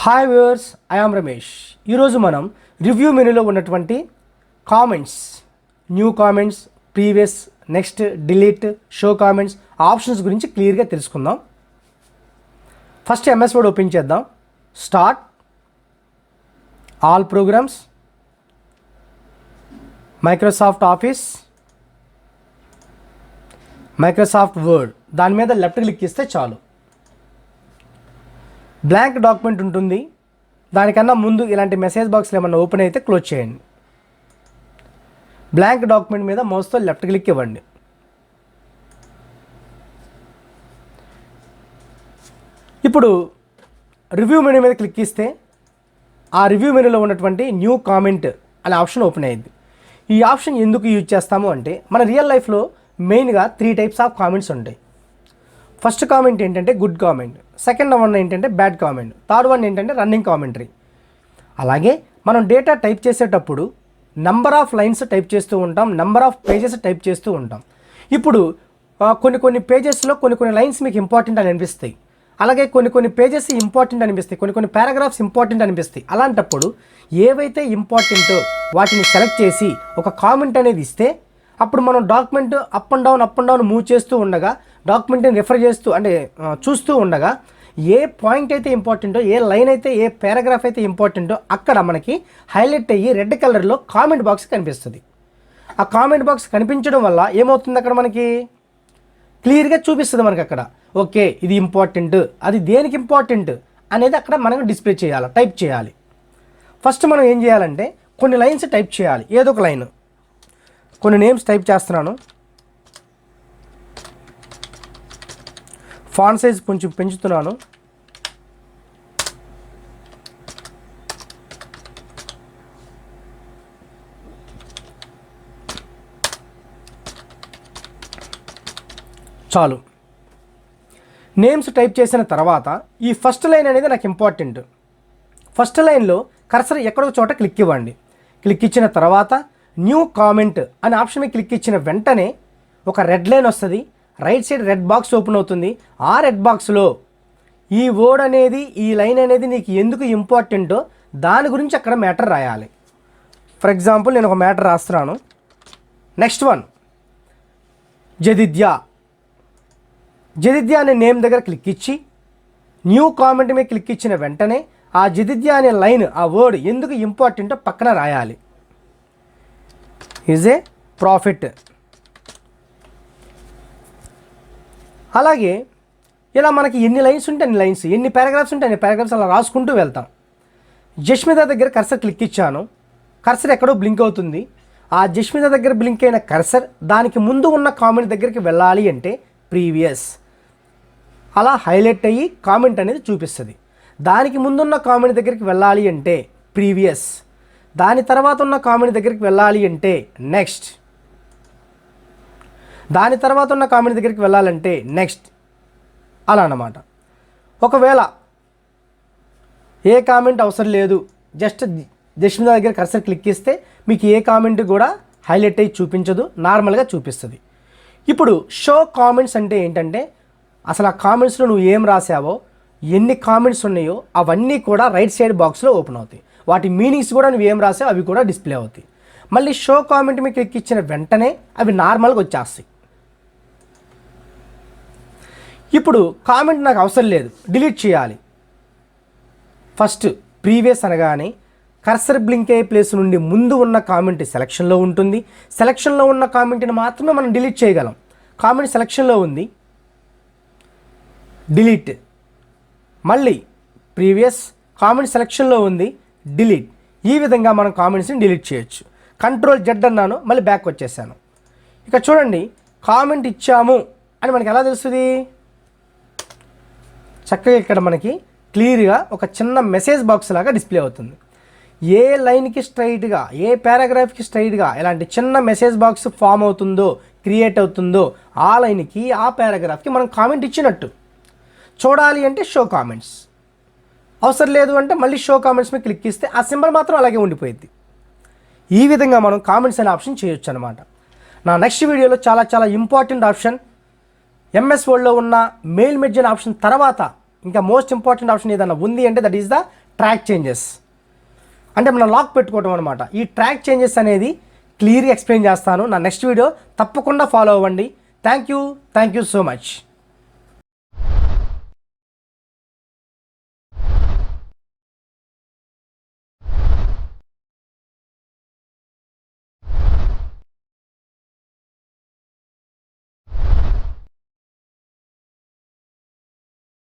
Hi viewers, I am Ramesh. ఈరోజు మనం review మెనూలో ఉన్నటువంటి comments, new comments, previous, next, delete, show comments options గురించి క్లియర్గా తెలుసుకుందాం. ఫస్ట్ ఎంఎస్ వర్డ్ ఓపెన్ చేద్దాం. Start, all programs, Microsoft Office, Microsoft Word. దాని మీద లెఫ్ట్ క్లిక్ ఇస్తే చాలు. బ్లాంక్ డాక్యుమెంట్ ఉంటుంది. దానికన్నా ముందు ఇలాంటి మెసేజ్ బాక్స్లు ఏమన్నా ఓపెన్ అయితే క్లోజ్ చేయండి. బ్లాంక్ డాక్యుమెంట్ మీద మౌస్తో లెఫ్ట్ క్లిక్ ఇవ్వండి. ఇప్పుడు రివ్యూ మెనూ మీద క్లిక్ ఇస్తే ఆ రివ్యూ మెనూలో ఉన్నటువంటి న్యూ కామెంట్ అనే ఆప్షన్ ఓపెన్ అయ్యింది. ఈ ఆప్షన్ ఎందుకు యూజ్ చేస్తాము అంటే, మన రియల్ లైఫ్లో మెయిన్గా 3 టైప్స్ ఆఫ్ కామెంట్స్ ఉంటాయి. ఫస్ట్ కామెంట్ ఏంటంటే గుడ్ కామెంట్, సెకండ్ వన్ ఏంటంటే బ్యాడ్ కామెంట్, థర్డ్ వన్ ఏంటంటే రన్నింగ్ కామెంటరీ. అలాగే మనం డేటా టైప్ చేసేటప్పుడు నెంబర్ ఆఫ్ లైన్స్ టైప్ చేస్తూ ఉంటాం, నెంబర్ ఆఫ్ పేజెస్ టైప్ చేస్తూ ఉంటాం. ఇప్పుడు కొన్ని పేజెస్లో కొన్ని లైన్స్ మీకు ఇంపార్టెంట్ అని అనిపిస్తాయి, అలాగే కొన్ని పేజెస్ ఇంపార్టెంట్ అనిపిస్తాయి, కొన్ని పారాగ్రాఫ్స్ ఇంపార్టెంట్ అనిపిస్తాయి. అలాంటప్పుడు ఏవైతే ఇంపార్టెంటో వాటిని సెలెక్ట్ చేసి ఒక కామెంట్ అనేది ఇస్తే, అప్పుడు మనం document up and down move చేస్తూ ఉండగా, డాక్యుమెంట్ని రిఫర్ చేస్తూ అంటే చూస్తూ ఉండగా, ఏ పాయింట్ అయితే ఇంపార్టెంటో, ఏ లైన్ అయితే, ఏ పారాగ్రాఫ్ అయితే ఇంపార్టెంటో అక్కడ మనకి హైలైట్ అయ్యి రెడ్ కలర్లో కామెంట్ బాక్స్ కనిపిస్తుంది. ఆ కామెంట్ బాక్స్ కనిపించడం వల్ల ఏమవుతుంది, అక్కడ మనకి క్లియర్గా చూపిస్తుంది మనకి అక్కడ ఓకే ఇది ఇంపార్టెంట్, అది దేనికి ఇంపార్టెంట్ అనేది అక్కడ మనం డిస్ప్లే చేయాలి, టైప్ చేయాలి. ఫస్ట్ మనం ఏం చేయాలంటే కొన్ని లైన్స్ టైప్ చేయాలి. ఏదో ఒక లైన్, కొన్ని నేమ్స్ టైప్ చేస్తున్నాను. ఫాంట్ సైజ్ కొంచెం పెంచుతున్నాను. చాలు. నేమ్స్ టైప్ చేసిన తర్వాత ఈ ఫస్ట్ లైన్ అనేది నాకు ఇంపార్టెంట్. ఫస్ట్ లైన్లో కర్సర్ ఎక్కడో చోట క్లిక్ ఇవ్వండి. క్లిక్ ఇచ్చిన తర్వాత న్యూ కామెంట్ అనే ఆప్షన్ మీద క్లిక్ ఇచ్చిన వెంటనే ఒక రెడ్ లైన్ వస్తుంది. Right side red box open అవుతుంది. ఆ రెడ్ బాక్స్లో ఈ వర్డ్ అనేది, ఈ లైన్ అనేది నీకు ఎందుకు ఇంపార్టెంటో దాని గురించి అక్కడ మ్యాటర్ రాయాలి. ఫర్ ఎగ్జాంపుల్ నేను ఒక మ్యాటర్ రాస్తున్నాను. నెక్స్ట్ వన్ జదిద్య అనే నేమ్ దగ్గర క్లిక్ ఇచ్చి న్యూ కామెంట్ మీద క్లిక్ ఇచ్చిన వెంటనే ఆ జదిద్య అనే లైన్, ఆ వర్డ్ ఎందుకు ఇంపార్టెంటో పక్కన రాయాలి. Is a profit. అలాగే ఇలా మనకి ఎన్ని లైన్స్ ఉంటే అన్ని లైన్స్, ఎన్ని పారాగ్రాఫ్స్ ఉంటే అన్ని పారాగ్రాఫ్స్ అలా రాసుకుంటూ వెళ్తాం. జస్మిత దగ్గర కర్సర్ క్లిక్ ఇచ్చాను. కర్సర్ ఎక్కడో బ్లింక్ అవుతుంది. ఆ జస్మిత దగ్గర బ్లింక్ అయిన కర్సర్ దానికి ముందు ఉన్న కామెంట్ దగ్గరికి వెళ్ళాలి అంటే ప్రీవియస్ అలా హైలైట్ అయ్యి కామెంట్ అనేది చూపిస్తుంది. దానికి ముందున్న కామెంట్ దగ్గరికి వెళ్ళాలి అంటే ప్రీవియస్, దాని తర్వాత ఉన్న కామెంట్ దగ్గరికి వెళ్ళాలి అంటే నెక్స్ట్, దాని తర్వాత ఉన్న కామెంట్ దగ్గరికి వెళ్ళాలంటే నెక్స్ట్, అలా అన్నమాట. ఒకవేళ ఏ కామెంట్ అవసరం లేదు, జస్ట్ జస్మిత దగ్గర కర్సర్ క్లిక్ ఇస్తే మీకు ఏ కామెంట్ కూడా హైలైట్ అయ్యి చూపించదు, నార్మల్గా చూపిస్తుంది. ఇప్పుడు షో కామెంట్స్ అంటే ఏంటంటే, అసలు ఆ కామెంట్స్లో నువ్వు ఏం రాసావో, ఎన్ని కామెంట్స్ ఉన్నాయో అవన్నీ కూడా రైట్ సైడ్ బాక్స్లో ఓపెన్ అవుతాయి. వాటి మీనింగ్స్ కూడా నువ్వు ఏం రాసావో అవి కూడా డిస్ప్లే అవుతాయి. మళ్ళీ షో కామెంట్ మీద క్లిక్ ఇచ్చిన వెంటనే అవి నార్మల్గా వచ్చేస్తాయి. ఇప్పుడు కామెంట్ నాకు అవసరం లేదు, డిలీట్ చేయాలి. ఫస్ట్ ప్రీవియస్ అనగానే కర్సర్ బ్లింక్ అయ్యే ప్లేస్ నుండి ముందు ఉన్న కామెంట్ సెలక్షన్లో ఉంటుంది. సెలక్షన్లో ఉన్న కామెంట్ని మాత్రమే మనం డిలీట్ చేయగలం. కామెంట్ సెలక్షన్లో ఉంది, డిలీట్. మళ్ళీ ప్రీవియస్, కామెంట్ సెలక్షన్లో ఉంది, డిలీట్. ఈ విధంగా మనం కామెంట్స్ని డిలీట్ చేయొచ్చు. Ctrl+Z అన్నాను, మళ్ళీ బ్యాక్ వచ్చేసాను. ఇక చూడండి, కామెంట్ ఇచ్చాము అని మనకి ఎలా తెలుస్తుంది, చక్కగా ఇక్కడ మనకి క్లియర్గా ఒక చిన్న మెసేజ్ బాక్స్ లాగా డిస్ప్లే అవుతుంది. ఏ లైన్కి స్ట్రైట్గా, ఏ పారాగ్రాఫ్కి స్ట్రైట్గా ఇలాంటి చిన్న మెసేజ్ బాక్స్ ఫామ్ అవుతుందో, క్రియేట్ అవుతుందో ఆ లైన్కి, ఆ పారాగ్రాఫ్కి మనం కామెంట్ ఇచ్చినట్టు. చూడాలి అంటే షో కామెంట్స్, అవసరం లేదు అంటే మళ్ళీ షో కామెంట్స్ మీద క్లిక్ ఇస్తే ఆ సింబల్ మాత్రం అలాగే ఉండిపోయింది. ఈ విధంగా మనం కామెంట్స్ అనే ఆప్షన్ చేయొచ్చు అనమాట. నా నెక్స్ట్ వీడియోలో చాలా ఇంపార్టెంట్ ఆప్షన్, ఎంఎస్ వర్డ్లో ఉన్న మెయిల్ మెర్జ్ అనే ఆప్షన్ తర్వాత ఇంకా మోస్ట్ ఇంపార్టెంట్ ఆప్షన్ ఏదైనా ఉంది అంటే that is the track changes అంటే మనం లాక్ పెట్టుకోవటం అనమాట. ఈ ట్రాక్ చేంజెస్ అనేది క్లియర్గా ఎక్స్ప్లెయిన్ చేస్తాను. నా నెక్స్ట్ వీడియో తప్పకుండా ఫాలో అవ్వండి. Thank you so much.